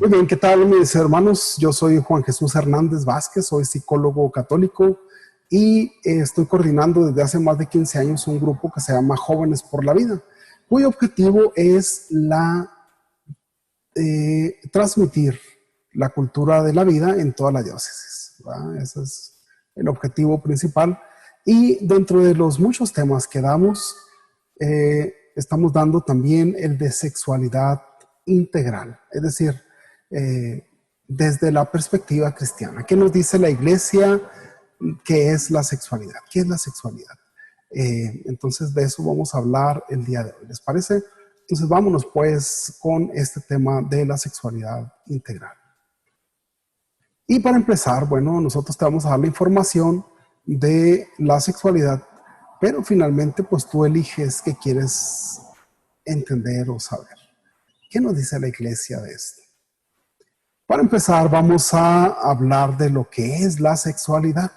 Muy bien, ¿qué tal mis hermanos? Yo soy Juan Jesús Hernández Vázquez, soy psicólogo católico y estoy coordinando desde hace más de 15 años un grupo que se llama Jóvenes por la Vida, cuyo objetivo es transmitir la cultura de la vida en toda la diócesis, ¿verdad? Ese es el objetivo principal. Y dentro de los muchos temas que damos, estamos dando también el de sexualidad integral, es decir, desde la perspectiva cristiana. ¿Qué nos dice la Iglesia? ¿Qué es la sexualidad? ¿Qué es la sexualidad? Entonces de eso vamos a hablar el día de hoy, ¿les parece? Entonces vámonos pues con este tema de la sexualidad integral. Y para empezar, bueno, nosotros te vamos a dar la información de la sexualidad, pero finalmente pues tú eliges qué quieres entender o saber. ¿Qué nos dice la Iglesia de esto? Para empezar, vamos a hablar de lo que es la sexualidad.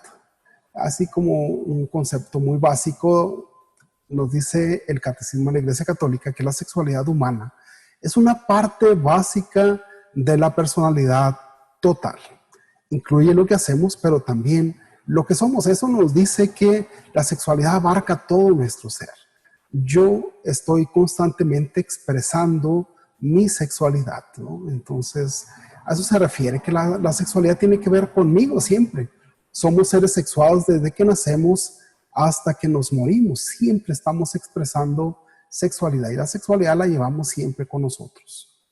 Así como un concepto muy básico, nos dice el Catecismo de la Iglesia Católica que la sexualidad humana es una parte básica de la personalidad total. Incluye lo que hacemos, pero también lo que somos. Eso nos dice que la sexualidad abarca todo nuestro ser. Yo estoy constantemente expresando mi sexualidad, ¿no? Entonces, a eso se refiere, que la sexualidad tiene que ver conmigo siempre. Somos seres sexuados desde que nacemos hasta que nos morimos. Siempre estamos expresando sexualidad y la sexualidad la llevamos siempre con nosotros.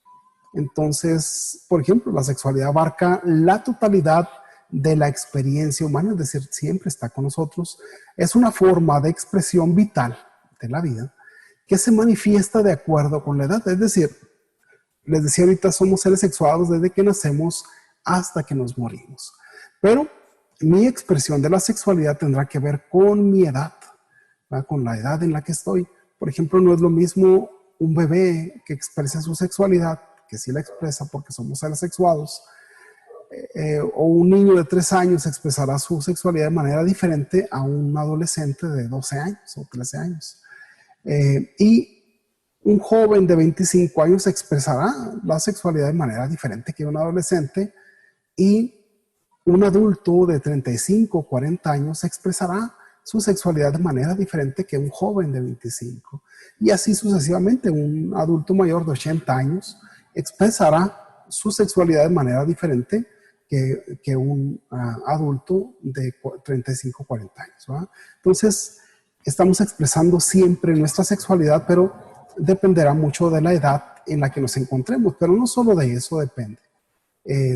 Entonces, por ejemplo, la sexualidad abarca la totalidad de la experiencia humana, es decir, siempre está con nosotros. Es una forma de expresión vital de la vida que se manifiesta de acuerdo con la edad. Es decir, les decía ahorita, somos seres sexuados desde que nacemos hasta que nos morimos. Pero mi expresión de la sexualidad tendrá que ver con mi edad, ¿verdad? Con la edad en la que estoy. Por ejemplo, no es lo mismo un bebé que expresa su sexualidad, que sí la expresa porque somos seres sexuados, o un niño de 3 años expresará su sexualidad de manera diferente a un adolescente de 12 años o 13 años. Y un joven de 25 años expresará la sexualidad de manera diferente que un adolescente, y un adulto de 35 o 40 años expresará su sexualidad de manera diferente que un joven de 25. Y así sucesivamente, un adulto mayor de 80 años expresará su sexualidad de manera diferente que un adulto de 35 o 40 años, ¿verdad? Entonces, estamos expresando siempre nuestra sexualidad, pero dependerá mucho de la edad en la que nos encontremos. Pero no solo de eso depende.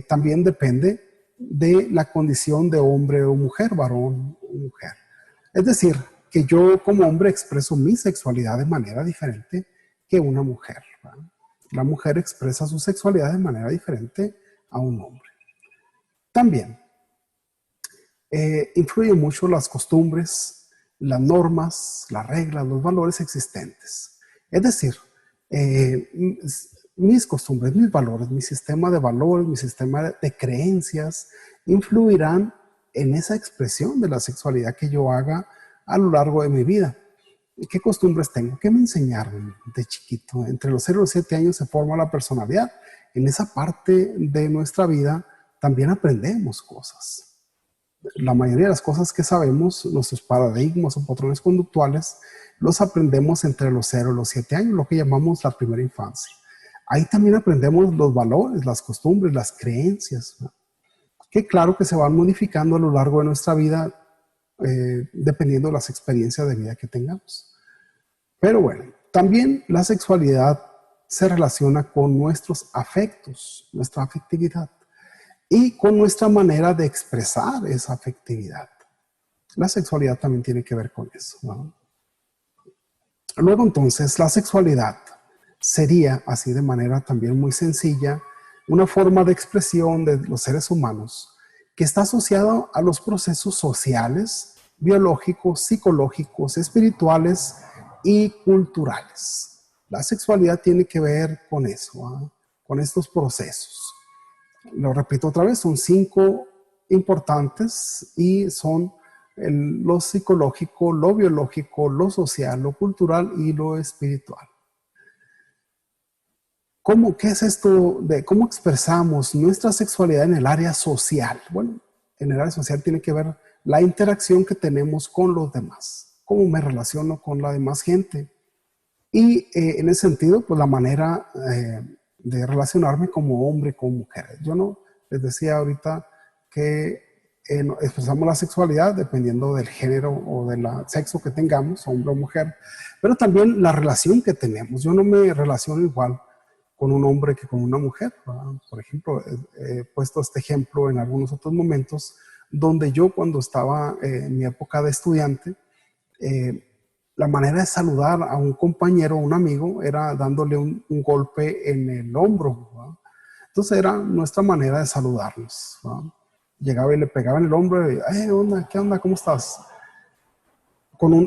También depende de la condición de hombre o mujer, varón o mujer. Es decir, que yo como hombre expreso mi sexualidad de manera diferente que una mujer, ¿verdad? La mujer expresa su sexualidad de manera diferente a un hombre. También influyen mucho las costumbres, las normas, las reglas, los valores existentes. Es decir, mis costumbres, mis valores, mi sistema de valores, mi sistema de creencias influirán en esa expresión de la sexualidad que yo haga a lo largo de mi vida. ¿Qué costumbres tengo? ¿Qué me enseñaron de chiquito? Entre los 0 y los 7 años se forma la personalidad. En esa parte de nuestra vida también aprendemos cosas. La mayoría de las cosas que sabemos, nuestros paradigmas o patrones conductuales, los aprendemos entre los 0 y los 7 años, lo que llamamos la primera infancia. Ahí también aprendemos los valores, las costumbres, las creencias, ¿no? Que claro que se van modificando a lo largo de nuestra vida, dependiendo de las experiencias de vida que tengamos. Pero bueno, también la sexualidad se relaciona con nuestros afectos, nuestra afectividad, y con nuestra manera de expresar esa afectividad. La sexualidad también tiene que ver con eso, ¿no? Luego entonces, la sexualidad sería, así de manera también muy sencilla, una forma de expresión de los seres humanos que está asociado a los procesos sociales, biológicos, psicológicos, espirituales y culturales. La sexualidad tiene que ver con eso, ¿eh? Con estos procesos. Lo repito otra vez, son 5 importantes y son lo psicológico, lo biológico, lo social, lo cultural y lo espiritual. ¿Qué es esto de cómo expresamos nuestra sexualidad en el área social? Bueno, en el área social tiene que ver la interacción que tenemos con los demás, cómo me relaciono con la demás gente. Y en ese sentido, pues la manera de relacionarme como hombre y como mujer. Yo no les decía ahorita que expresamos la sexualidad dependiendo del género o del sexo que tengamos, hombre o mujer, pero también la relación que tenemos. Yo no me relaciono igual con un hombre que con una mujer, ¿verdad? Por ejemplo, he puesto este ejemplo en algunos otros momentos donde yo cuando estaba en mi época de estudiante, eh, la manera de saludar a un compañero, un amigo, era dándole un golpe en el hombro, ¿verdad? Entonces era nuestra manera de saludarnos, ¿verdad? Llegaba y le pegaba en el hombro y, onda, ¿qué onda? ¿Cómo estás?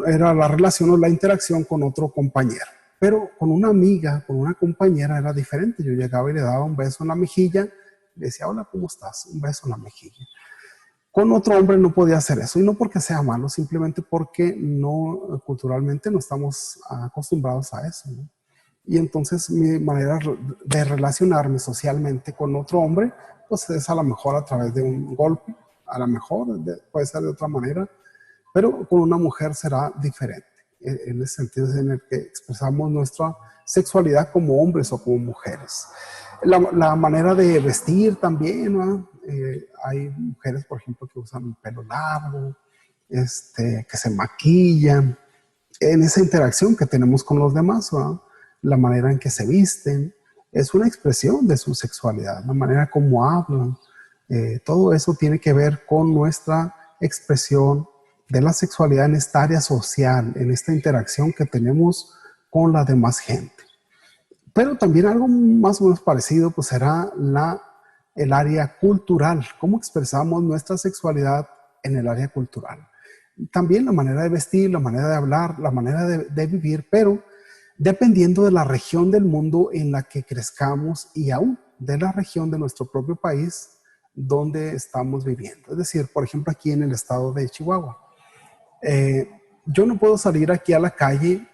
Era la relación o la interacción con otro compañero. Pero con una amiga, con una compañera era diferente. Yo llegaba y le daba un beso en la mejilla, le decía, hola, ¿cómo estás? Un beso en la mejilla. Con otro hombre no podía hacer eso, y no porque sea malo, simplemente porque no, culturalmente no estamos acostumbrados a eso, ¿no? Y entonces mi manera de relacionarme socialmente con otro hombre, pues es a lo mejor a través de un golpe, a lo mejor puede ser de otra manera, pero con una mujer será diferente, en el sentido en el que expresamos nuestra sexualidad como hombres o como mujeres. La manera de vestir también, ¿no? Hay mujeres, por ejemplo, que usan un pelo largo, que se maquillan. En esa interacción que tenemos con los demás, ¿no? La manera en que se visten, es una expresión de su sexualidad, la manera como hablan, todo eso tiene que ver con nuestra expresión de la sexualidad en esta área social, en esta interacción que tenemos con la demás gente. Pero también algo más o menos parecido, pues será el área cultural, cómo expresamos nuestra sexualidad en el área cultural. También la manera de vestir, la manera de hablar, la manera de vivir, pero dependiendo de la región del mundo en la que crezcamos y aún de la región de nuestro propio país donde estamos viviendo. Es decir, por ejemplo, aquí en el estado de Chihuahua. Eh, yo no puedo salir aquí a la calle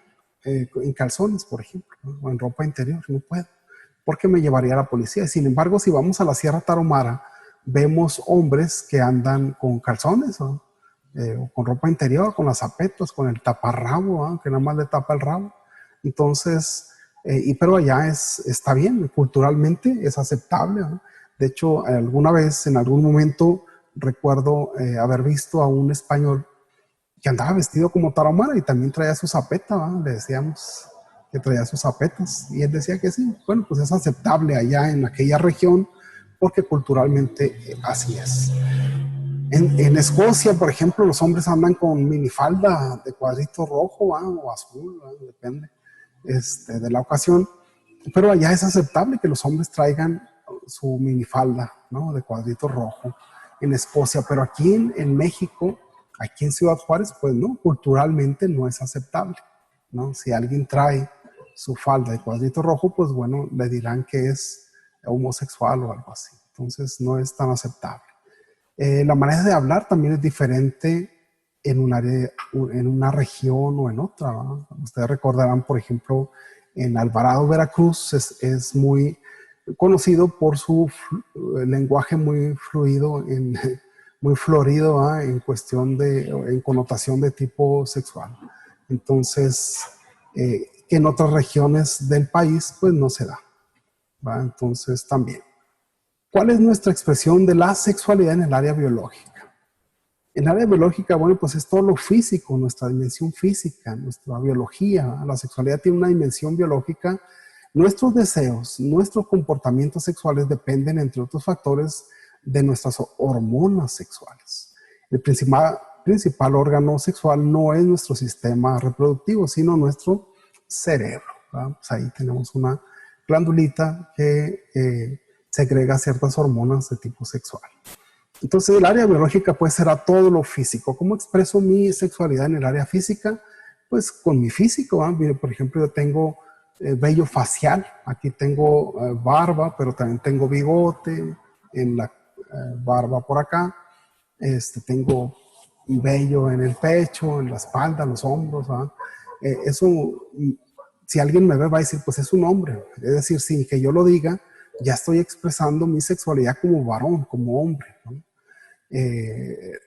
en calzones, por ejemplo, ¿no? O en ropa interior, no puedo, porque me llevaría a la policía. Sin embargo, si vamos a la Sierra Tarahumara, vemos hombres que andan con calzones, ¿no? O con ropa interior, con las zapetas, con el taparrabo, ¿no? Que nada más le tapa el rabo. Entonces, pero allá está bien, culturalmente es aceptable, ¿no? De hecho, alguna vez, en algún momento, recuerdo haber visto a un español que andaba vestido como tarahumara y también traía su zapeta, ¿va? Le decíamos que traía sus zapetas y él decía que sí, bueno, pues es aceptable allá en aquella región porque culturalmente así es. En Escocia, por ejemplo, los hombres andan con minifalda de cuadrito rojo, ¿va? O azul, ¿va? Depende de la ocasión, pero allá es aceptable que los hombres traigan su minifalda, ¿no? De cuadrito rojo en Escocia, pero aquí en México, aquí en Ciudad Juárez, pues no, culturalmente no es aceptable, ¿no? Si alguien trae su falda de cuadrito rojo, pues bueno, le dirán que es homosexual o algo así. Entonces no es tan aceptable. La manera de hablar también es diferente en un área, en una región o en otra, ¿no? Ustedes recordarán, por ejemplo, en Alvarado, Veracruz, es muy conocido por su lenguaje muy fluido, muy florido, ¿no? En cuestión en connotación de tipo sexual. Entonces, que en otras regiones del país, pues no se da, ¿va? Entonces, también. ¿Cuál es nuestra expresión de la sexualidad en el área biológica? En el área biológica, bueno, pues es todo lo físico, nuestra dimensión física, nuestra biología. La sexualidad tiene una dimensión biológica. Nuestros deseos, nuestros comportamientos sexuales dependen, entre otros factores, de nuestras hormonas sexuales. El principal órgano sexual no es nuestro sistema reproductivo, sino nuestro cerebro, ¿verdad? Pues ahí tenemos una glandulita que segrega ciertas hormonas de tipo sexual. Entonces, el área biológica pues será todo lo físico. ¿Cómo expreso mi sexualidad en el área física? Pues con mi físico, ¿eh? Mire, por ejemplo, yo tengo vello facial, aquí tengo barba, pero también tengo bigote en la barba por acá, tengo vello en el pecho, en la espalda, los hombros, ¿eh? Eso si alguien me ve va a decir, pues es un hombre. Es decir, sin que yo lo diga, ya estoy expresando mi sexualidad como varón, como hombre, ¿no?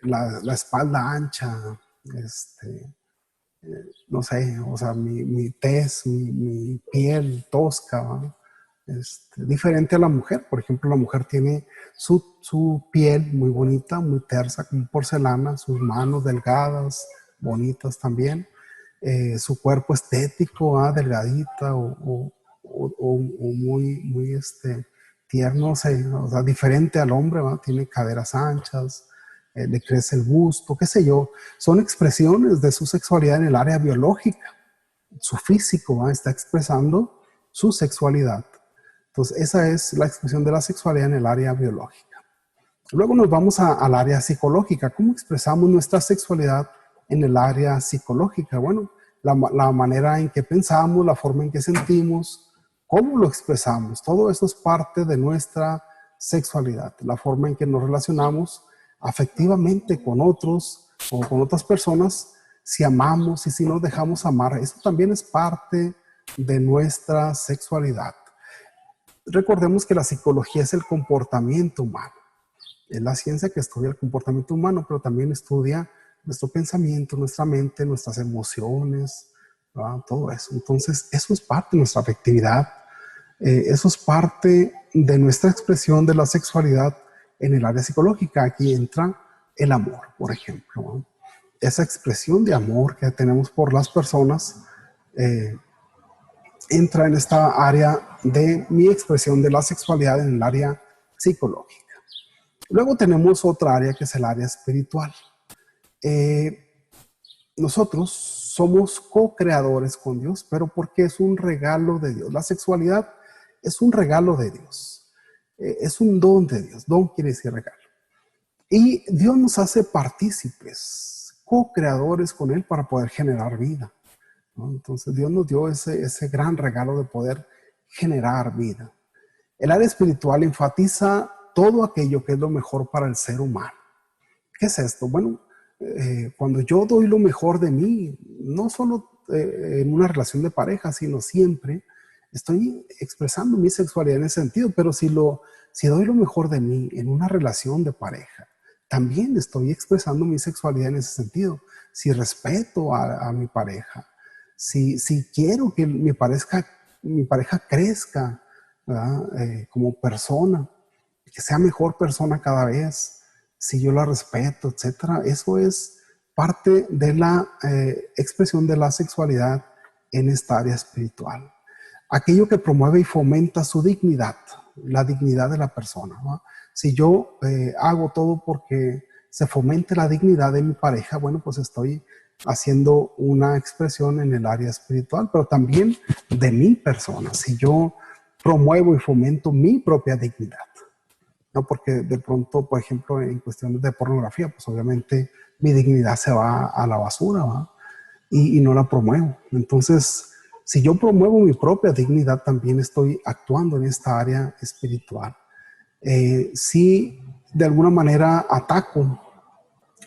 La espalda ancha, no sé, o sea, mi tez, mi piel tosca, ¿va? Diferente a la mujer. Por ejemplo, la mujer tiene su piel muy bonita, muy tersa, como porcelana, sus manos delgadas, bonitas también, su cuerpo estético, delgadita o muy tierno, o sea, diferente al hombre, ¿va? Tiene caderas anchas, le crece el busto, qué sé yo. Son expresiones de su sexualidad en el área biológica. Su físico, ¿va? Está expresando su sexualidad. Entonces, esa es la expresión de la sexualidad en el área biológica. Luego nos vamos al área psicológica. ¿Cómo expresamos nuestra sexualidad en el área psicológica? Bueno, la manera en que pensamos, la forma en que sentimos, cómo lo expresamos, todo eso es parte de nuestra sexualidad. La forma en que nos relacionamos afectivamente con otros o con otras personas, si amamos y si nos dejamos amar, eso también es parte de nuestra sexualidad. Recordemos que la psicología es el comportamiento humano. Es la ciencia que estudia el comportamiento humano, pero también estudia nuestro pensamiento, nuestra mente, nuestras emociones, ¿verdad? Todo eso. Entonces, eso es parte de nuestra afectividad. Eso es parte de nuestra expresión de la sexualidad en el área psicológica. Aquí entra el amor, por ejemplo, ¿no? Esa expresión de amor que tenemos por las personas entra en esta área de mi expresión de la sexualidad en el área psicológica. Luego tenemos otra área que es el área espiritual. Nosotros somos co-creadores con Dios, pero porque es un regalo de Dios. La sexualidad es un regalo de Dios. Es un don de Dios. Don quiere decir regalo. Y Dios nos hace partícipes, co-creadores con Él para poder generar vida, ¿no? Entonces Dios nos dio ese gran regalo de poder generar vida. El área espiritual enfatiza todo aquello que es lo mejor para el ser humano. ¿Qué es esto? Bueno, cuando yo doy lo mejor de mí, no solo en una relación de pareja, sino siempre, estoy expresando mi sexualidad en ese sentido, pero si doy lo mejor de mí en una relación de pareja, también estoy expresando mi sexualidad en ese sentido. Si respeto a mi pareja, si quiero que mi pareja crezca, como persona, que sea mejor persona cada vez, si yo la respeto, etcétera. Eso es parte de la expresión de la sexualidad en esta área espiritual. Aquello que promueve y fomenta su dignidad, la dignidad de la persona, ¿no? Si yo hago todo porque se fomente la dignidad de mi pareja, bueno, pues estoy haciendo una expresión en el área espiritual, pero también de mi persona. Si yo promuevo y fomento mi propia dignidad, ¿no? Porque de pronto, por ejemplo, en cuestiones de pornografía, pues obviamente mi dignidad se va a la basura, ¿va? Y no la promuevo. Entonces, si yo promuevo mi propia dignidad, también estoy actuando en esta área espiritual. Si de alguna manera ataco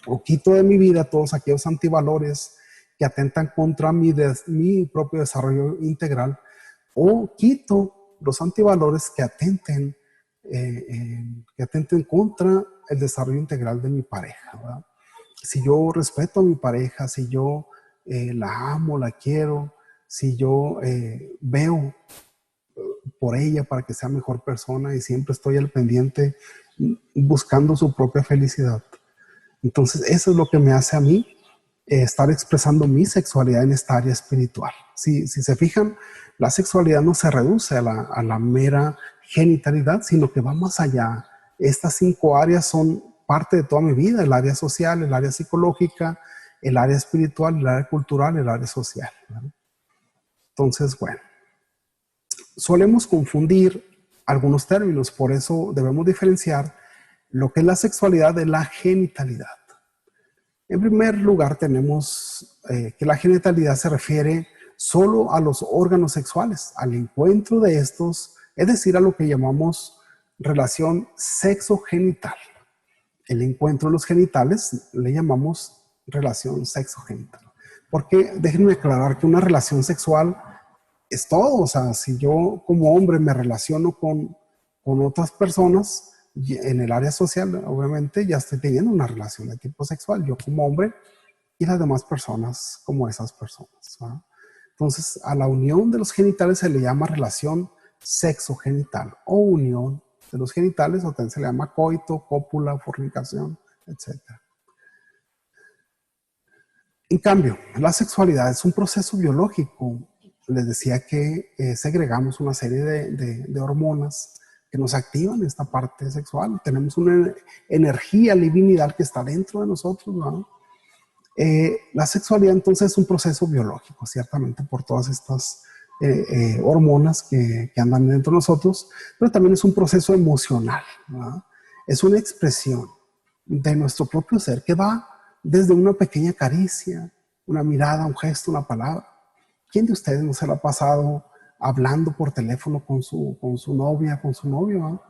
o quito de mi vida todos aquellos antivalores que atentan contra mi propio desarrollo integral, o quito los antivalores que atenten contra el desarrollo integral de mi pareja, ¿verdad? Si yo respeto a mi pareja, si yo la amo, la quiero, si yo veo por ella para que sea mejor persona y siempre estoy al pendiente buscando su propia felicidad. Entonces eso es lo que me hace a mí estar expresando mi sexualidad en esta área espiritual. Si se fijan, la sexualidad no se reduce a la mera genitalidad, sino que va más allá. Estas 5 áreas son parte de toda mi vida: el área social, el área psicológica, el área espiritual, el área cultural, el área social, ¿no? Entonces, bueno, solemos confundir algunos términos, por eso debemos diferenciar lo que es la sexualidad de la genitalidad. En primer lugar, tenemos que la genitalidad se refiere solo a los órganos sexuales, al encuentro de estos, es decir, a lo que llamamos relación sexogenital. El encuentro de los genitales le llamamos relación sexogenital. Porque déjenme aclarar que una relación sexual es todo. O sea, si yo como hombre me relaciono con otras personas en el área social, obviamente ya estoy teniendo una relación de tipo sexual, yo como hombre y las demás personas como esas personas, ¿verdad? Entonces, a la unión de los genitales se le llama relación sexogenital o unión de los genitales, o también se le llama coito, cópula, fornicación, etcétera. En cambio, la sexualidad es un proceso biológico. Les decía que segregamos una serie de hormonas que nos activan esta parte sexual. Tenemos una energía libidinal que está dentro de nosotros, ¿no? La sexualidad entonces es un proceso biológico, ciertamente por todas estas hormonas que andan dentro de nosotros, pero también es un proceso emocional, ¿verdad? Es una expresión de nuestro propio ser que va desde una pequeña caricia, una mirada, un gesto, una palabra. ¿Quién de ustedes no se la ha pasado hablando por teléfono con su novia, con su novio, ¿verdad?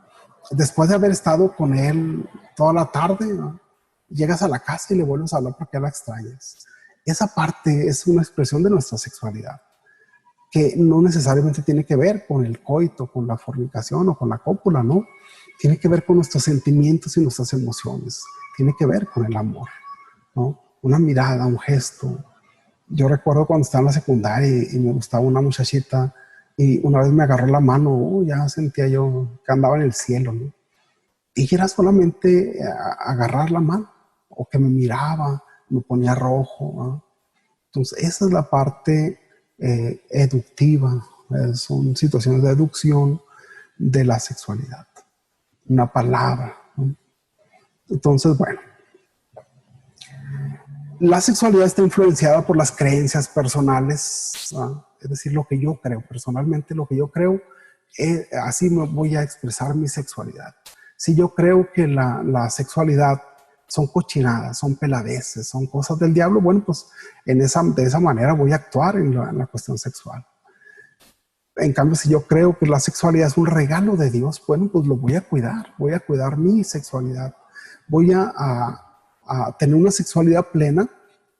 Después de haber estado con él toda la tarde, ¿verdad? Llegas a la casa y le vuelves a hablar porque la extrañas. Esa parte es una expresión de nuestra sexualidad, que no necesariamente tiene que ver con el coito, con la fornicación o con la cópula, ¿no? Tiene que ver con nuestros sentimientos y nuestras emociones. Tiene que ver con el amor, ¿no? Una mirada, un gesto. Yo recuerdo cuando estaba en la secundaria y me gustaba una muchachita y una vez me agarró la mano, ya sentía yo que andaba en el cielo, ¿no? Y era solamente agarrar la mano o que me miraba, me ponía rojo, ¿no? Entonces, esa es la parte eductiva, son situaciones de educción de la sexualidad, una palabra, ¿no? Entonces, bueno, la sexualidad está influenciada por las creencias personales, ¿no? Es decir, lo que yo creo, personalmente lo que yo creo, así me voy a expresar mi sexualidad. Si yo creo que la sexualidad son cochinadas, son peladeces, son cosas del diablo, bueno, pues de esa manera voy a actuar en la cuestión sexual. En cambio, si yo creo que la sexualidad es un regalo de Dios, bueno, pues lo voy a cuidar mi sexualidad, voy a tener una sexualidad plena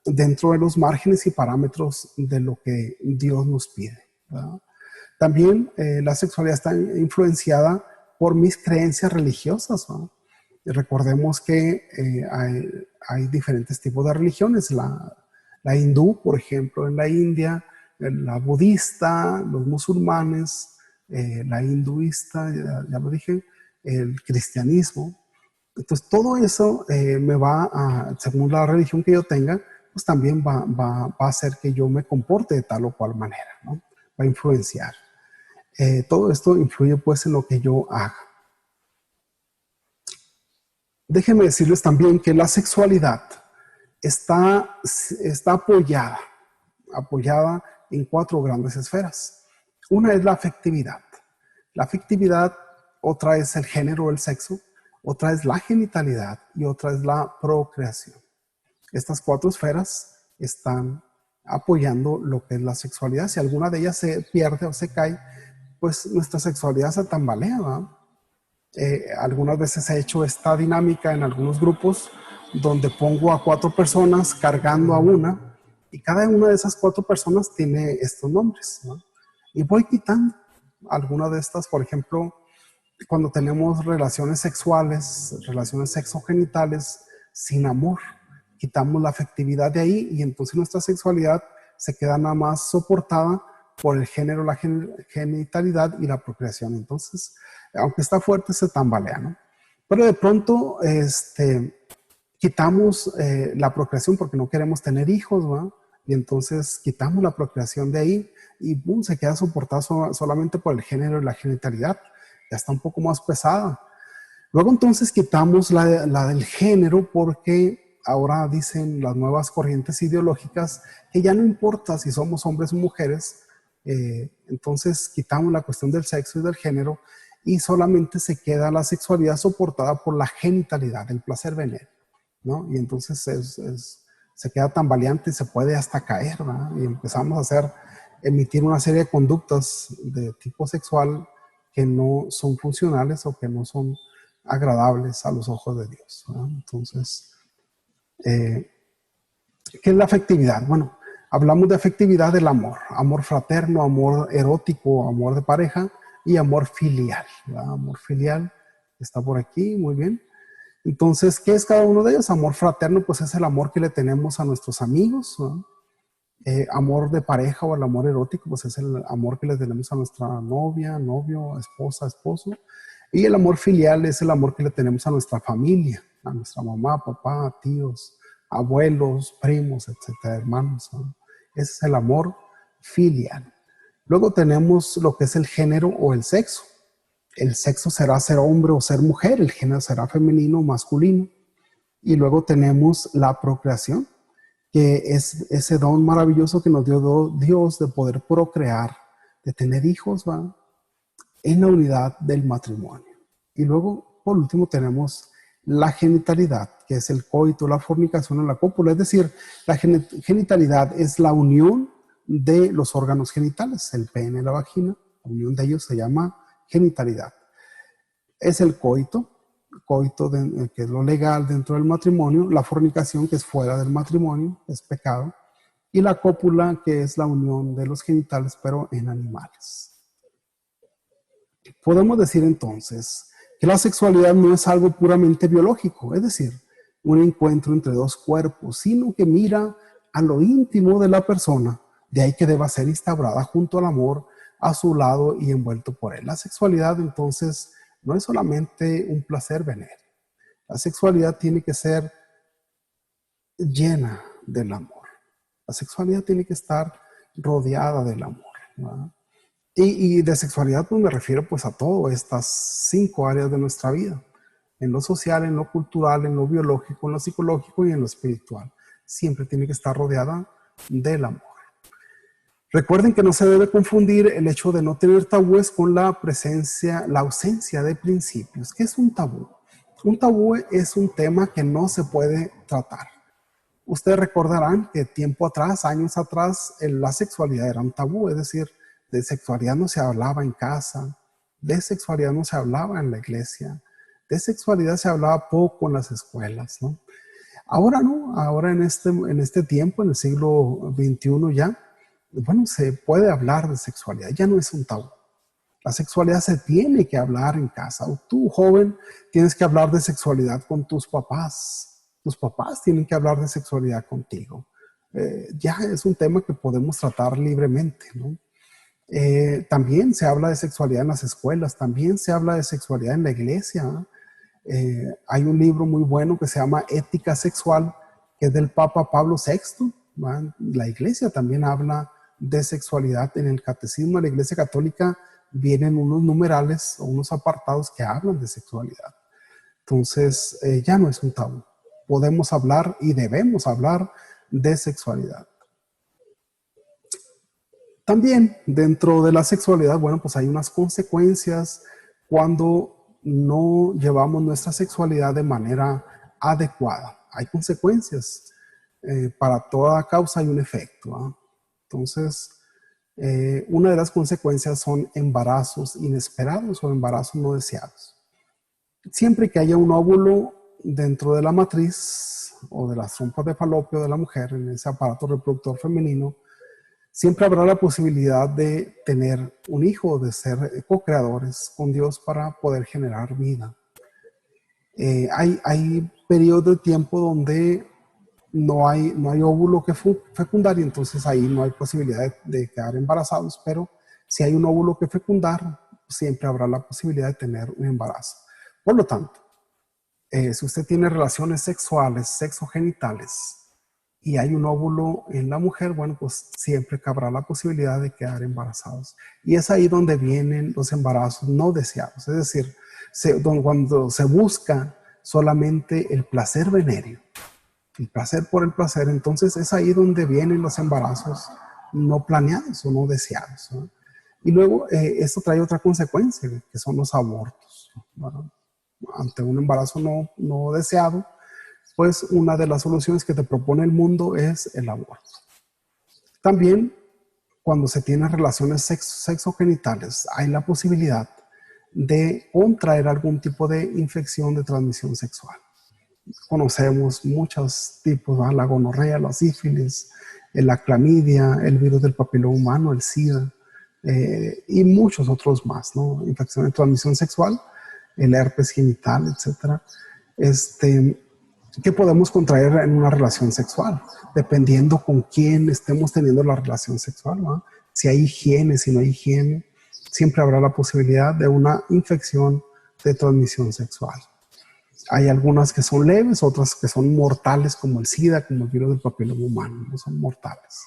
dentro de los márgenes y parámetros de lo que Dios nos pide, ¿verdad? También la sexualidad está influenciada por mis creencias religiosas, ¿no? Recordemos que hay diferentes tipos de religiones. La hindú, por ejemplo, en la India, la budista, los musulmanes, la hinduista, ya lo dije, el cristianismo. Entonces, todo eso me va a, según la religión que yo tenga, pues también va a hacer que yo me comporte de tal o cual manera, ¿no? Va a influenciar. Todo esto influye pues en lo que yo haga. Déjenme decirles también que la sexualidad está apoyada en cuatro grandes esferas. Una es la afectividad. La afectividad, otra es el género o el sexo, otra es la genitalidad y otra es la procreación. Estas cuatro esferas están apoyando lo que es la sexualidad. Si alguna de ellas se pierde o se cae, pues nuestra sexualidad se tambalea, ¿no? Algunas veces he hecho esta dinámica en algunos grupos donde pongo a cuatro personas cargando a una y cada una de esas cuatro personas tiene estos nombres, ¿no? Y voy quitando algunas de estas, por ejemplo, cuando tenemos relaciones sexuales, relaciones sexogenitales sin amor, quitamos la afectividad de ahí y entonces nuestra sexualidad se queda nada más soportada por el género, la genitalidad y la procreación. Entonces, aunque está fuerte, se tambalea, ¿no? Pero de pronto, quitamos la procreación porque no queremos tener hijos, ¿no? Y entonces quitamos la procreación de ahí y boom, se queda soportado solamente por el género y la genitalidad. Ya está un poco más pesada. Luego entonces quitamos la del género porque ahora dicen las nuevas corrientes ideológicas que ya no importa si somos hombres o mujeres, entonces quitamos la cuestión del sexo y del género y solamente se queda la sexualidad soportada por la genitalidad, el placer veneno, ¿no? Y entonces se queda tambaleante y se puede hasta caer, ¿verdad? Y empezamos a emitir una serie de conductas de tipo sexual que no son funcionales o que no son agradables a los ojos de Dios, ¿verdad? Entonces, ¿qué es la afectividad? Bueno, Hablamos de afectividad del amor, amor fraterno, amor erótico, amor de pareja y amor filial, ¿verdad? Amor filial está por aquí, muy bien. Entonces, ¿qué es cada uno de ellos? Amor fraterno, pues es el amor que le tenemos a nuestros amigos, ¿no? Amor de pareja o el amor erótico, pues es el amor que le tenemos a nuestra novia, novio, esposa, esposo. Y el amor filial es el amor que le tenemos a nuestra familia, a nuestra mamá, papá, tíos, abuelos, primos, etcétera, hermanos, ¿no? Ese es el amor filial. Luego tenemos lo que es el género o el sexo. El sexo será ser hombre o ser mujer, el género será femenino o masculino. Y luego tenemos la procreación, que es ese don maravilloso que nos dio Dios de poder procrear, de tener hijos, ¿va? En la unidad del matrimonio. Y luego, por último, tenemos la genitalidad, que es el coito, la fornicación o la cópula. Es decir, la genitalidad es la unión de los órganos genitales, el pene y la vagina. La unión de ellos se llama genitalidad. Es el coito, que es lo legal dentro del matrimonio, la fornicación, que es fuera del matrimonio, es pecado, y la cópula, que es la unión de los genitales, pero en animales. Podemos decir entonces que la sexualidad no es algo puramente biológico, es decir, un encuentro entre dos cuerpos, sino que mira a lo íntimo de la persona, de ahí que deba ser instaurada junto al amor, a su lado y envuelto por él. La sexualidad entonces no es solamente un placer venir. La sexualidad tiene que ser llena del amor. La sexualidad tiene que estar rodeada del amor, ¿verdad? Y de sexualidad pues me refiero pues a todas estas 5 áreas de nuestra vida. En lo social, en lo cultural, en lo biológico, en lo psicológico y en lo espiritual. Siempre tiene que estar rodeada del amor. Recuerden que no se debe confundir el hecho de no tener tabúes con la ausencia de principios. ¿Qué es un tabú? Un tabú es un tema que no se puede tratar. Ustedes recordarán que tiempo atrás, años atrás, la sexualidad era un tabú, es decir, de sexualidad no se hablaba en casa, de sexualidad no se hablaba en la iglesia, de sexualidad se hablaba poco en las escuelas, ¿no? Ahora no, ahora en este tiempo, en el siglo XXI ya, bueno, se puede hablar de sexualidad, ya no es un tabú. La sexualidad se tiene que hablar en casa. O tú, joven, tienes que hablar de sexualidad con tus papás. Tus papás tienen que hablar de sexualidad contigo. Ya es un tema que podemos tratar libremente, ¿no? También se habla de sexualidad en las escuelas, también se habla de sexualidad en la iglesia, ¿no? Hay un libro muy bueno que se llama Ética Sexual, que es del Papa Pablo VI, ¿va? La iglesia también habla de sexualidad. En el catecismo de la iglesia católica vienen unos numerales o unos apartados que hablan de sexualidad. Entonces, ya no es un tabú. Podemos hablar y debemos hablar de sexualidad. También dentro de la sexualidad, bueno, pues hay unas consecuencias cuando no llevamos nuestra sexualidad de manera adecuada. Hay consecuencias. Para toda causa hay un efecto, ¿eh? Entonces, una de las consecuencias son embarazos inesperados o embarazos no deseados. Siempre que haya un óvulo dentro de la matriz o de las trompas de falopio de la mujer, en ese aparato reproductor femenino, siempre habrá la posibilidad de tener un hijo, de ser co-creadores con Dios para poder generar vida. Hay periodos de tiempo donde no hay óvulo que fecundar y entonces ahí no hay posibilidad de quedar embarazados, pero si hay un óvulo que fecundar, siempre habrá la posibilidad de tener un embarazo. Por lo tanto, si usted tiene relaciones sexuales, sexogenitales, y hay un óvulo en la mujer, bueno, pues siempre cabrá la posibilidad de quedar embarazados. Y es ahí donde vienen los embarazos no deseados, es decir, cuando se busca solamente el placer venéreo, el placer por el placer, entonces es ahí donde vienen los embarazos no planeados o no deseados, ¿no? Y luego esto trae otra consecuencia, que son los abortos, ¿no? Ante un embarazo no deseado, pues una de las soluciones que te propone el mundo es el aborto. También, cuando se tienen relaciones sexogenitales, hay la posibilidad de contraer algún tipo de infección de transmisión sexual. Conocemos muchos tipos, ¿no? La gonorrea, la sífilis, la clamidia, el virus del papiloma humano, el SIDA, y muchos otros más, ¿no? Infección de transmisión sexual, el herpes genital, etcétera, que podemos contraer en una relación sexual, dependiendo con quién estemos teniendo la relación sexual, ¿no? Si hay higiene, si no hay higiene, siempre habrá la posibilidad de una infección de transmisión sexual. Hay algunas que son leves, otras que son mortales, como el SIDA, como el virus del papiloma humano, no son mortales.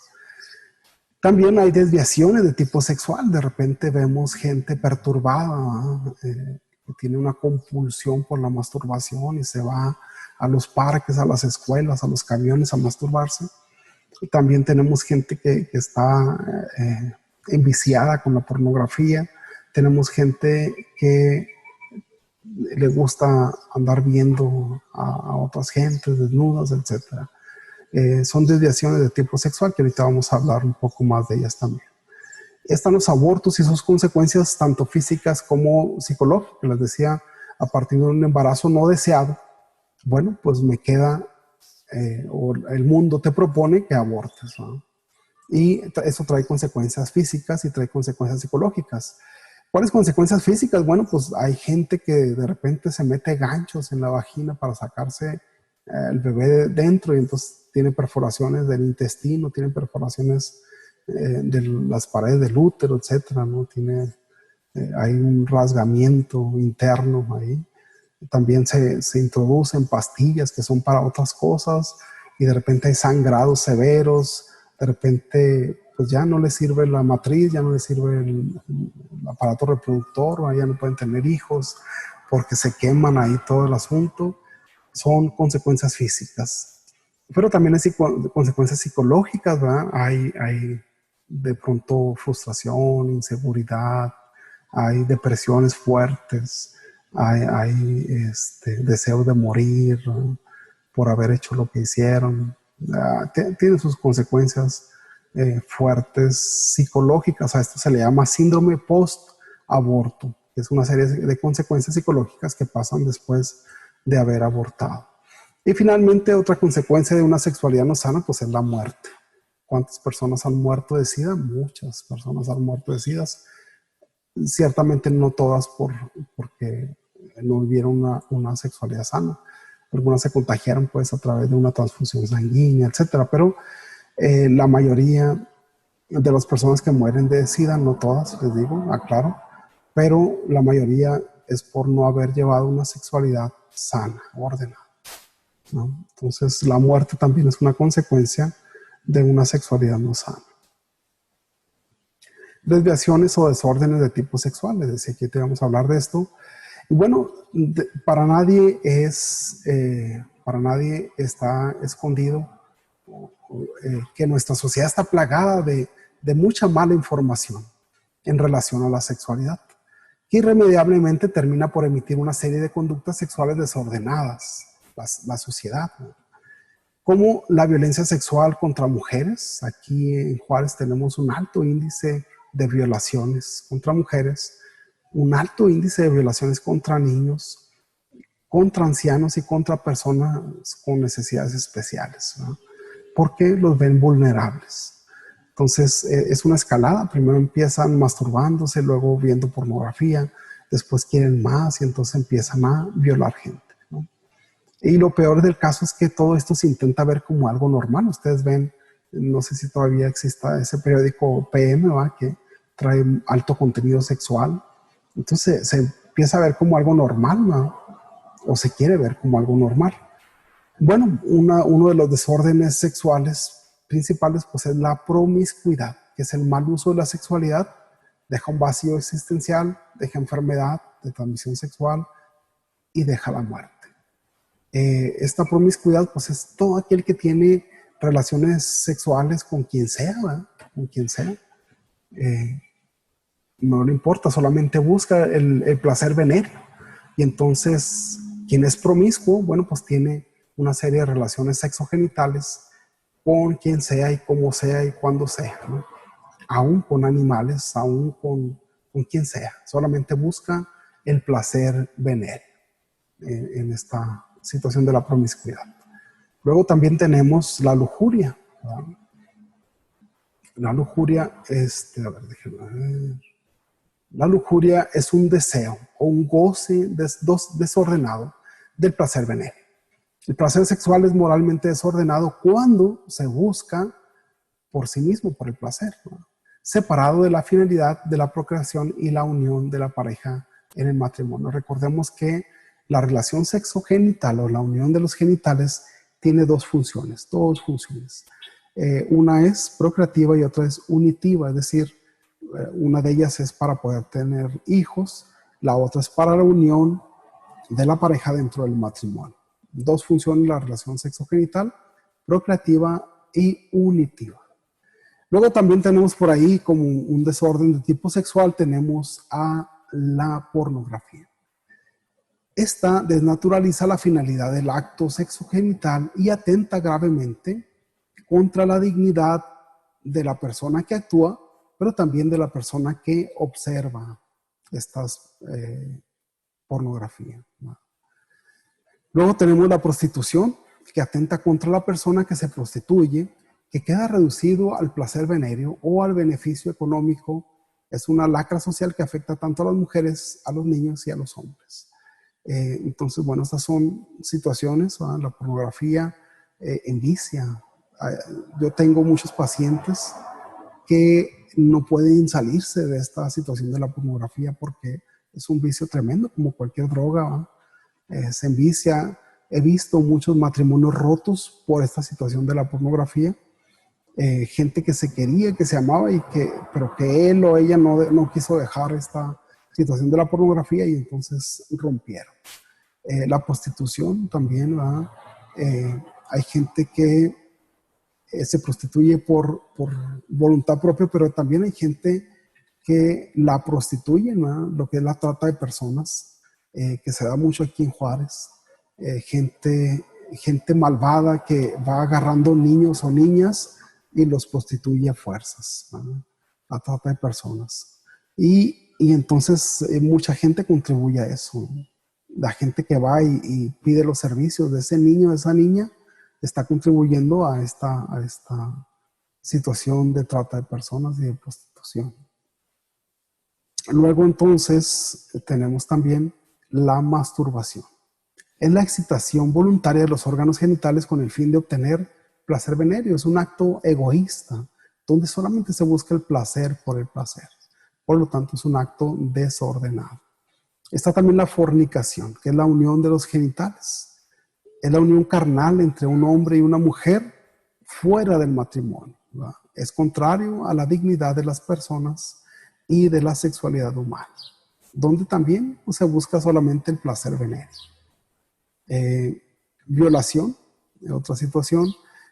También hay desviaciones de tipo sexual. De repente vemos gente perturbada, que tiene una compulsión por la masturbación y se va a los parques, a las escuelas, a los camiones a masturbarse. Y también tenemos gente que está enviciada con la pornografía. Tenemos gente que le gusta andar viendo a otras gentes desnudas, etc. Son desviaciones de tipo sexual, que ahorita vamos a hablar un poco más de ellas también. Están los abortos y sus consecuencias tanto físicas como psicológicas. Les decía, a partir de un embarazo no deseado, bueno, pues me queda, o el mundo te propone que abortes, ¿no? Y eso trae consecuencias físicas y trae consecuencias psicológicas. ¿Cuáles consecuencias físicas? Bueno, pues hay gente que de repente se mete ganchos en la vagina para sacarse el bebé dentro, y entonces tiene perforaciones del intestino, tiene perforaciones de las paredes del útero, etcétera, ¿no? Hay un rasgamiento interno ahí. También se introducen pastillas que son para otras cosas, y de repente hay sangrados severos. De repente pues ya no les sirve la matriz, ya no les sirve el aparato reproductor, ya no pueden tener hijos porque se queman ahí todo el asunto. Son consecuencias físicas, pero también hay consecuencias psicológicas, ¿verdad? Hay de pronto frustración, inseguridad, hay depresiones fuertes, hay deseos de morir, ¿no? Por haber hecho lo que hicieron. Tiene sus consecuencias fuertes psicológicas. A esto se le llama síndrome post-aborto, que es una serie de consecuencias psicológicas que pasan después de haber abortado. Y finalmente, otra consecuencia de una sexualidad no sana, pues es la muerte. ¿Cuántas personas han muerto de SIDA? Muchas personas han muerto de SIDA. Ciertamente no todas porque no vivieron una sexualidad sana. Algunas se contagiaron pues a través de una transfusión sanguínea, etcétera. Pero la mayoría de las personas que mueren de SIDA, no todas, les digo, aclaro, pero la mayoría es por no haber llevado una sexualidad sana, ordenada, ¿no? Entonces la muerte también es una consecuencia de una sexualidad no sana. Desviaciones o desórdenes de tipo sexual, les decía que te vamos a hablar de esto. Y bueno, para nadie está escondido que nuestra sociedad está plagada de mucha mala información en relación a la sexualidad, que irremediablemente termina por emitir una serie de conductas sexuales desordenadas, la sociedad, ¿no? Como la violencia sexual contra mujeres. Aquí en Juárez tenemos un alto índice de violaciones contra mujeres, un alto índice de violaciones contra niños, contra ancianos y contra personas con necesidades especiales, ¿no? Porque los ven vulnerables. Entonces es una escalada. Primero empiezan masturbándose, luego viendo pornografía, después quieren más y entonces empiezan a violar gente, ¿no? Y lo peor del caso es que todo esto se intenta ver como algo normal. Ustedes ven, no sé si todavía exista ese periódico PM, ¿va? Que trae alto contenido sexual. Entonces se empieza a ver como algo normal, ¿no? O se quiere ver como algo normal. Bueno, uno de los desórdenes sexuales principales pues es la promiscuidad, que es el mal uso de la sexualidad. Deja un vacío existencial, deja enfermedad de transmisión sexual y deja la muerte. Esta promiscuidad pues es todo aquel que tiene relaciones sexuales con quien sea, ¿verdad? Con quien sea. No le importa, solamente busca el placer venéreo. Y entonces, quien es promiscuo, bueno, pues tiene una serie de relaciones sexogenitales con quien sea y como sea y cuando sea, ¿no? Aún con animales, aún con quien sea. Solamente busca el placer venéreo en esta situación de la promiscuidad. Luego también tenemos la lujuria, ¿verdad? La lujuria, a ver, déjenme ver. La lujuria es un deseo o un goce desordenado del placer venéreo. El placer sexual es moralmente desordenado cuando se busca por sí mismo, por el placer, ¿no? Separado de la finalidad de la procreación y la unión de la pareja en el matrimonio. Recordemos que la relación sexogenital o la unión de los genitales tiene dos funciones. Una es procreativa y otra es unitiva, es decir, una de ellas es para poder tener hijos, la otra es para la unión de la pareja dentro del matrimonio. Dos funciones: la relación sexogenital, procreativa y unitiva. Luego también tenemos por ahí como un desorden de tipo sexual, tenemos a la pornografía. Esta desnaturaliza la finalidad del acto sexogenital y atenta gravemente contra la dignidad de la persona que actúa, pero también de la persona que observa estas pornografía, ¿no? Luego tenemos la prostitución, que atenta contra la persona que se prostituye, que queda reducido al placer venéreo o al beneficio económico. Es una lacra social que afecta tanto a las mujeres, a los niños y a los hombres. Entonces, bueno, estas son situaciones, ¿verdad? La pornografía envicia. Yo tengo muchos pacientes que no pueden salirse de esta situación de la pornografía porque es un vicio tremendo, como cualquier droga, se envicia. He visto muchos matrimonios rotos por esta situación de la pornografía. Gente que se quería, que se amaba, pero que él o ella no quiso dejar esta situación de la pornografía y entonces rompieron. La prostitución también, ¿verdad? Hay gente que se prostituye por voluntad propia, pero también hay gente que la prostituye, ¿no? Lo que es la trata de personas, que se da mucho aquí en Juárez. Gente malvada que va agarrando niños o niñas y los prostituye a fuerzas, ¿no? La trata de personas. Y entonces mucha gente contribuye a eso, ¿no? La gente que va y pide los servicios de ese niño, de esa niña, está contribuyendo a esta situación de trata de personas y de prostitución. Luego entonces tenemos también la masturbación. Es la excitación voluntaria de los órganos genitales con el fin de obtener placer venéreo. Es un acto egoísta donde solamente se busca el placer por el placer. Por lo tanto, es un acto desordenado. Está también la fornicación, que es la unión de los genitales. Es la unión carnal entre un hombre y una mujer fuera del matrimonio, ¿verdad? Es contrario a la dignidad de las personas y de la sexualidad humana, donde también se busca solamente el placer venéreo. Violación, otra situación,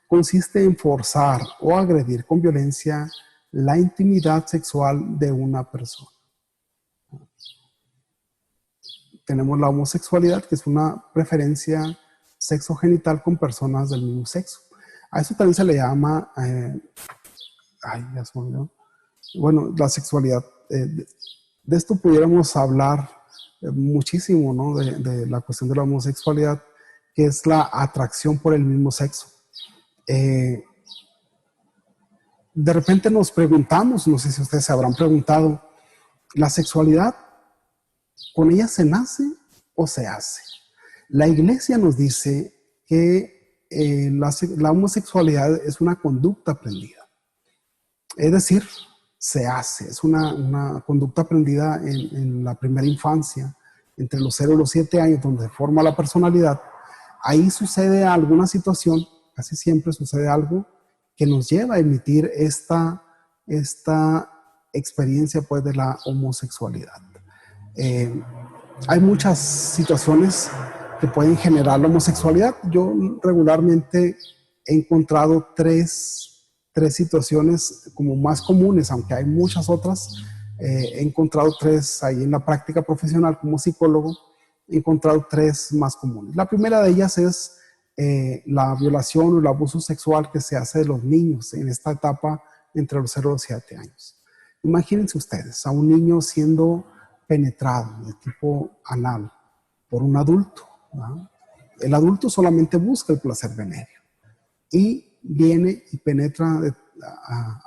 consiste en forzar o agredir con violencia la intimidad sexual de una persona. Tenemos la homosexualidad, que es una preferencia sexogenital con personas del mismo sexo. A eso también se le llama, ya se me olvidó. Bueno, la sexualidad. De esto pudiéramos hablar muchísimo, ¿no? De la cuestión de la homosexualidad, que es la atracción por el mismo sexo. De repente nos preguntamos, no sé si ustedes se habrán preguntado, ¿la sexualidad con ella se nace o se hace? La iglesia nos dice que la homosexualidad es una conducta aprendida. Es decir, se hace, es una conducta aprendida en la primera infancia, entre los 0 y los 7 años, donde se forma la personalidad. Ahí sucede alguna situación, casi siempre sucede algo que nos lleva a emitir esta experiencia, pues, de la homosexualidad. Hay muchas situaciones que pueden generar la homosexualidad. Yo regularmente he encontrado tres situaciones como más comunes, aunque hay muchas otras. He encontrado tres ahí en la práctica profesional como psicólogo. He encontrado tres más comunes. La primera de ellas es la violación o el abuso sexual que se hace de los niños en esta etapa entre los 0 y los 7 años. Imagínense ustedes a un niño siendo penetrado de tipo anal por un adulto, ¿verdad? El adulto solamente busca el placer venéreo y viene y penetra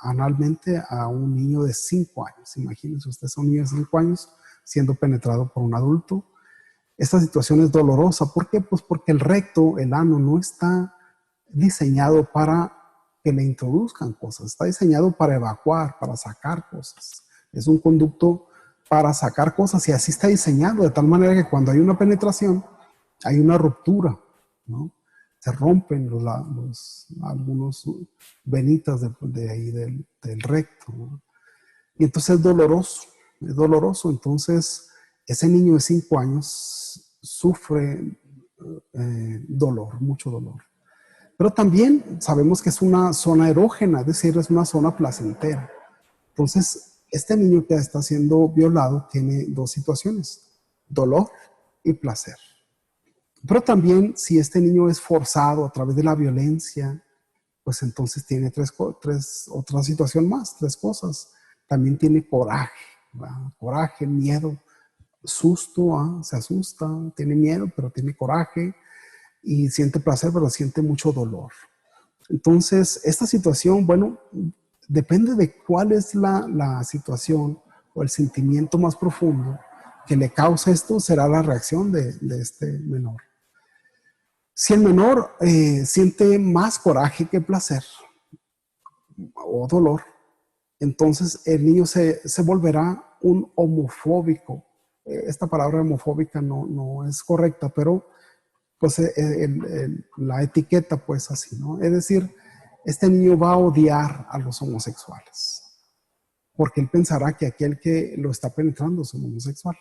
analmente a un niño de 5 años. Imagínense usted, es un niño de 5 años siendo penetrado por un adulto. Esta situación es dolorosa. ¿Por qué? Pues porque el recto, el ano, no está diseñado para que le introduzcan cosas. Está diseñado para evacuar, para sacar cosas. Es un conducto para sacar cosas y así está diseñado de tal manera que cuando hay una penetración hay una ruptura, ¿no? Se rompen algunos venitas de ahí del recto, ¿no? Y entonces es doloroso. Entonces ese niño de 5 años sufre dolor, mucho dolor. Pero también sabemos que es una zona erógena, es decir, es una zona placentera. Entonces, este niño que está siendo violado tiene dos situaciones, dolor y placer. Pero también si este niño es forzado a través de la violencia, pues entonces tiene otra situación más, tres cosas. También tiene coraje, ¿verdad? Coraje, miedo, susto, se asusta, tiene miedo, pero tiene coraje y siente placer, pero siente mucho dolor. Entonces, esta situación, bueno, depende de cuál es la situación o el sentimiento más profundo que le causa esto, será la reacción de este menor. Si el menor siente más coraje que placer o dolor, entonces el niño se volverá un homofóbico. Esta palabra homofóbica no es correcta, pero pues la etiqueta pues así, ¿no? Es decir, este niño va a odiar a los homosexuales, porque él pensará que aquel que lo está penetrando es un homosexual,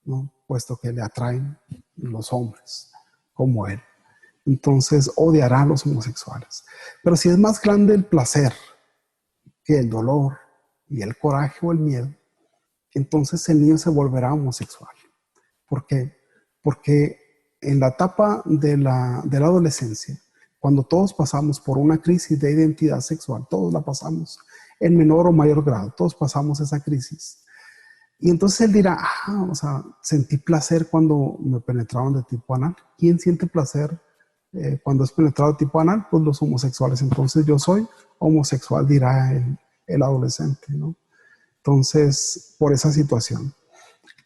¿no? Puesto que le atraen los hombres como él. Entonces odiará a los homosexuales. Pero si es más grande el placer que el dolor y el coraje o el miedo, entonces el niño se volverá homosexual. ¿Por qué? Porque en la etapa de la adolescencia, cuando todos pasamos por una crisis de identidad sexual, todos la pasamos en menor o mayor grado, todos pasamos esa crisis. Y entonces él dirá, o sea, sentí placer cuando me penetraron de tipo anal. ¿Quién siente placer cuando es penetrado de tipo anal? Pues los homosexuales. Entonces yo soy homosexual, dirá el adolescente, ¿no? Entonces, por esa situación.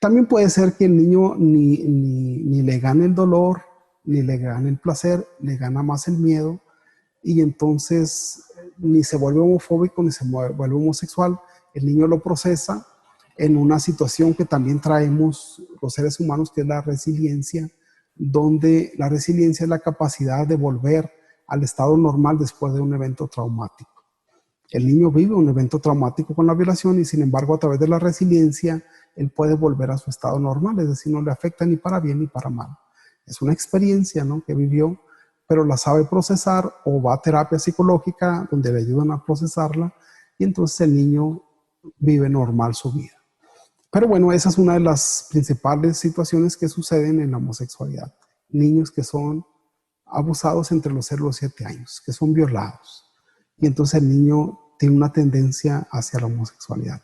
También puede ser que el niño ni le gane el dolor, ni le gane el placer, le gana más el miedo y entonces ni se vuelve homofóbico ni se vuelve homosexual. El niño lo procesa en una situación que también traemos los seres humanos, que es la resiliencia, donde la resiliencia es la capacidad de volver al estado normal después de un evento traumático. El niño vive un evento traumático con la violación y sin embargo a través de la resiliencia él puede volver a su estado normal, es decir, no le afecta ni para bien ni para mal. Es una experiencia, ¿no?, que vivió, pero la sabe procesar o va a terapia psicológica donde le ayudan a procesarla y entonces el niño vive normal su vida. Pero bueno, esa es una de las principales situaciones que suceden en la homosexualidad. Niños que son abusados entre los 0 y los 7 años, que son violados. Y entonces el niño tiene una tendencia hacia la homosexualidad.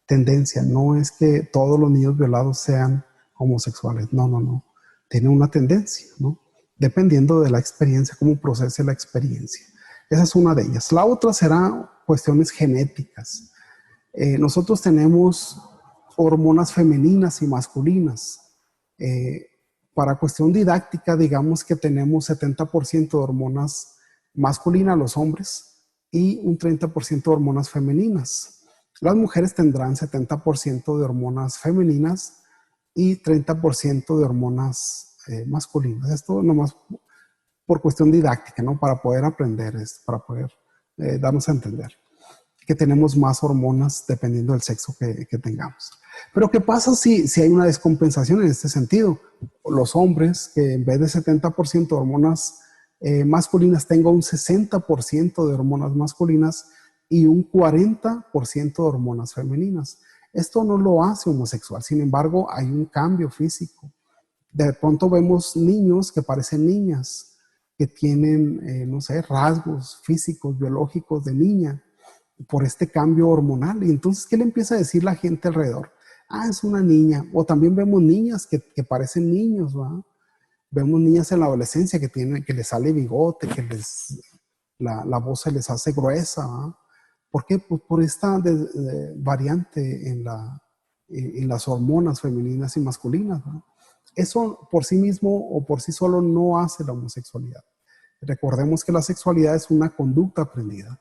Tendencia, no es que todos los niños violados sean homosexuales, no. Tiene una tendencia, ¿no? Dependiendo de la experiencia, cómo procese la experiencia. Esa es una de ellas. La otra será cuestiones genéticas. Nosotros tenemos hormonas femeninas y masculinas. Para cuestión didáctica, digamos que tenemos 70% de hormonas masculinas, los hombres, y un 30% de hormonas femeninas. Las mujeres tendrán 70% de hormonas femeninas y 30% de hormonas masculinas. Esto nomás por cuestión didáctica, ¿no? Para poder aprender, para poder darnos a entender que tenemos más hormonas dependiendo del sexo que tengamos. Pero ¿qué pasa si hay una descompensación en este sentido? Los hombres que en vez de 70% de hormonas masculinas tengan un 60% de hormonas masculinas y un 40% de hormonas femeninas. Esto no lo hace homosexual, sin embargo hay un cambio físico. De pronto vemos niños que parecen niñas, que tienen, no sé, rasgos físicos, biológicos de niña, por este cambio hormonal. Y entonces, ¿qué le empieza a decir la gente alrededor? Es una niña. O también vemos niñas que parecen niños, ¿verdad? Vemos niñas en la adolescencia que les sale bigote, que la voz se les hace gruesa, ¿verdad? ¿Por qué? Pues por esta variante en las hormonas femeninas y masculinas, ¿no? Eso por sí mismo o por sí solo no hace la homosexualidad. Recordemos que la sexualidad es una conducta aprendida.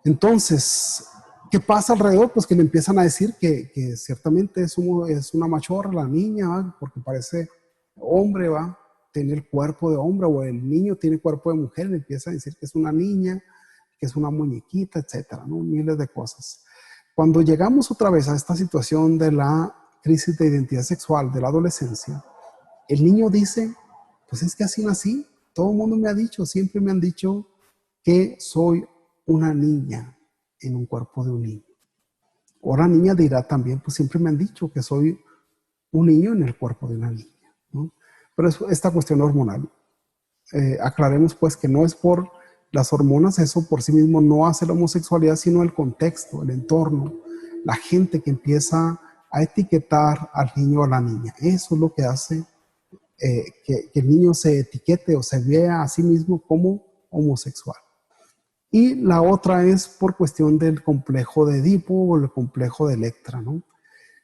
Entonces, ¿qué pasa alrededor? Pues que le empiezan a decir que ciertamente es una machorra la niña, ¿va? Porque parece hombre, va, tiene el cuerpo de hombre, o el niño tiene cuerpo de mujer, le empieza a decir que es una niña, que es una muñequita, etcétera, ¿no? Miles de cosas. Cuando llegamos otra vez a esta situación de la crisis de identidad sexual de la adolescencia, el niño dice, pues es que así nací, todo el mundo me ha dicho, siempre me han dicho que soy una niña en un cuerpo de un niño. O la niña dirá también, pues siempre me han dicho que soy un niño en el cuerpo de una niña, ¿no? Pero es esta cuestión hormonal. Aclaremos pues que no es por las hormonas, eso por sí mismo no hace la homosexualidad, sino el contexto, el entorno, la gente que empieza a etiquetar al niño o a la niña. Eso es lo que hace que el niño se etiquete o se vea a sí mismo como homosexual. Y la otra es por cuestión del complejo de Edipo o el complejo de Electra, ¿no?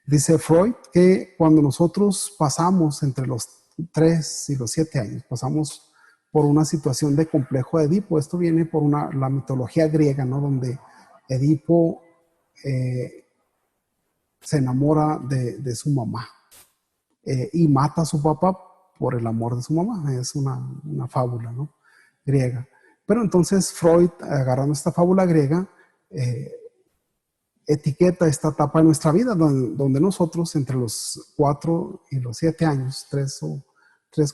Dice Freud que cuando nosotros pasamos entre los 3 y los 7 años, pasamos por una situación de complejo de Edipo. Esto viene por la mitología griega, ¿no? Donde Edipo se enamora de su mamá y mata a su papá por el amor de su mamá. Es una fábula, ¿no? Griega. Pero entonces Freud, agarrando esta fábula griega, etiqueta esta etapa de nuestra vida donde nosotros entre los 4 y los 7 años,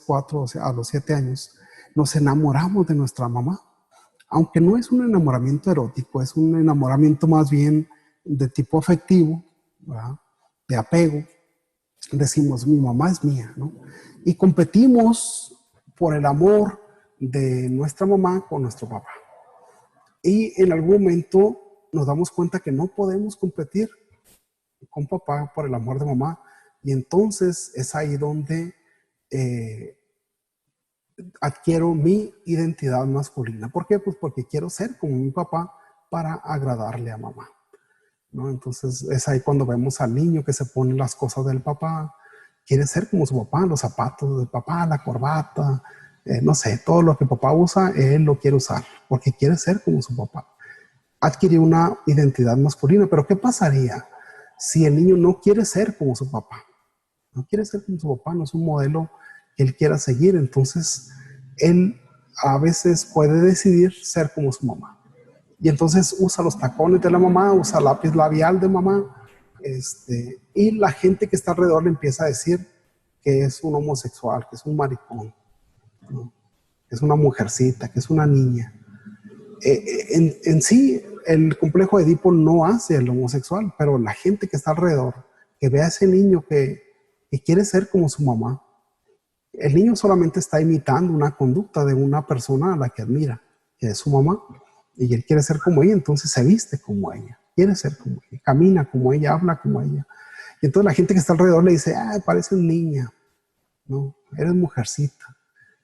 4, o sea, a los 7 años, nos enamoramos de nuestra mamá. Aunque no es un enamoramiento erótico, es un enamoramiento más bien de tipo afectivo, ¿verdad? De apego. Decimos, mi mamá es mía, ¿no? Y competimos por el amor de nuestra mamá con nuestro papá. Y en algún momento nos damos cuenta que no podemos competir con papá por el amor de mamá. Y entonces es ahí donde adquiero mi identidad masculina. ¿Por qué? Pues porque quiero ser como mi papá para agradarle a mamá, ¿no? Entonces es ahí cuando vemos al niño que se pone las cosas del papá, quiere ser como su papá, los zapatos del papá, la corbata, no sé, todo lo que papá usa, él lo quiere usar, porque quiere ser como su papá. Adquirir una identidad masculina, pero ¿qué pasaría si el niño no quiere ser como su papá? No quiere ser como su papá, no es un modelo que él quiera seguir, entonces él a veces puede decidir ser como su mamá. Y entonces usa los tacones de la mamá, usa lápiz labial de mamá, y la gente que está alrededor le empieza a decir que es un homosexual, que es un maricón, ¿no? Que es una mujercita, que es una niña. En sí, el complejo de Edipo no hace el homosexual, pero la gente que está alrededor, que ve a ese niño que quiere ser como su mamá, el niño solamente está imitando una conducta de una persona a la que admira, que es su mamá, y él quiere ser como ella, entonces se viste como ella, quiere ser como ella, camina como ella, habla como ella. Y entonces la gente que está alrededor le dice, pareces niña, no, eres mujercita.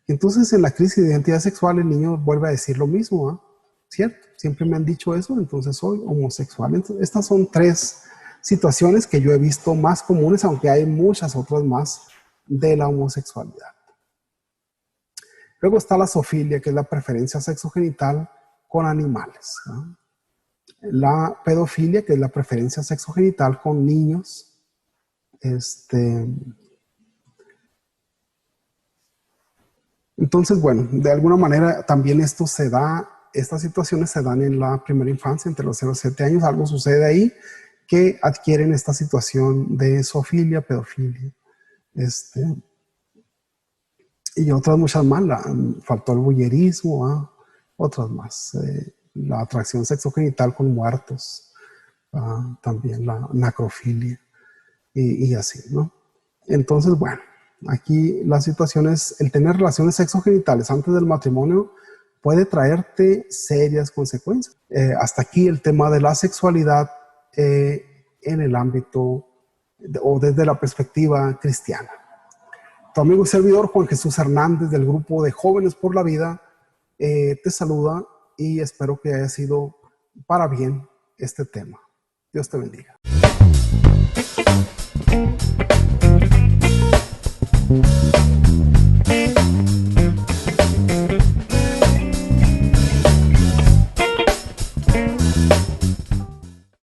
Y entonces en la crisis de identidad sexual el niño vuelve a decir lo mismo, ¿eh? ¿Cierto? Siempre me han dicho eso, entonces soy homosexual. Entonces, estas son 3 situaciones que yo he visto más comunes, aunque hay muchas otras más de la homosexualidad. Luego está la zoofilia, que es la preferencia sexogenital con animales, ¿no? La pedofilia, que es la preferencia sexogenital con niños. Entonces, bueno, de alguna manera también estas situaciones se dan en la primera infancia, entre los 0 y 7 años. Algo sucede ahí que adquieren esta situación de zoofilia, pedofilia. Y otras muchas más, faltó el voyerismo, otras más, la atracción sexogenital con muertos, también la necrofilia y así, ¿no? Entonces, bueno, aquí la situación es, el tener relaciones sexogenitales antes del matrimonio puede traerte serias consecuencias. Hasta aquí el tema de la sexualidad en el ámbito o desde la perspectiva cristiana. Tu amigo y servidor Juan Jesús Hernández del grupo de Jóvenes por la Vida te saluda y espero que haya sido para bien este tema. Dios te bendiga.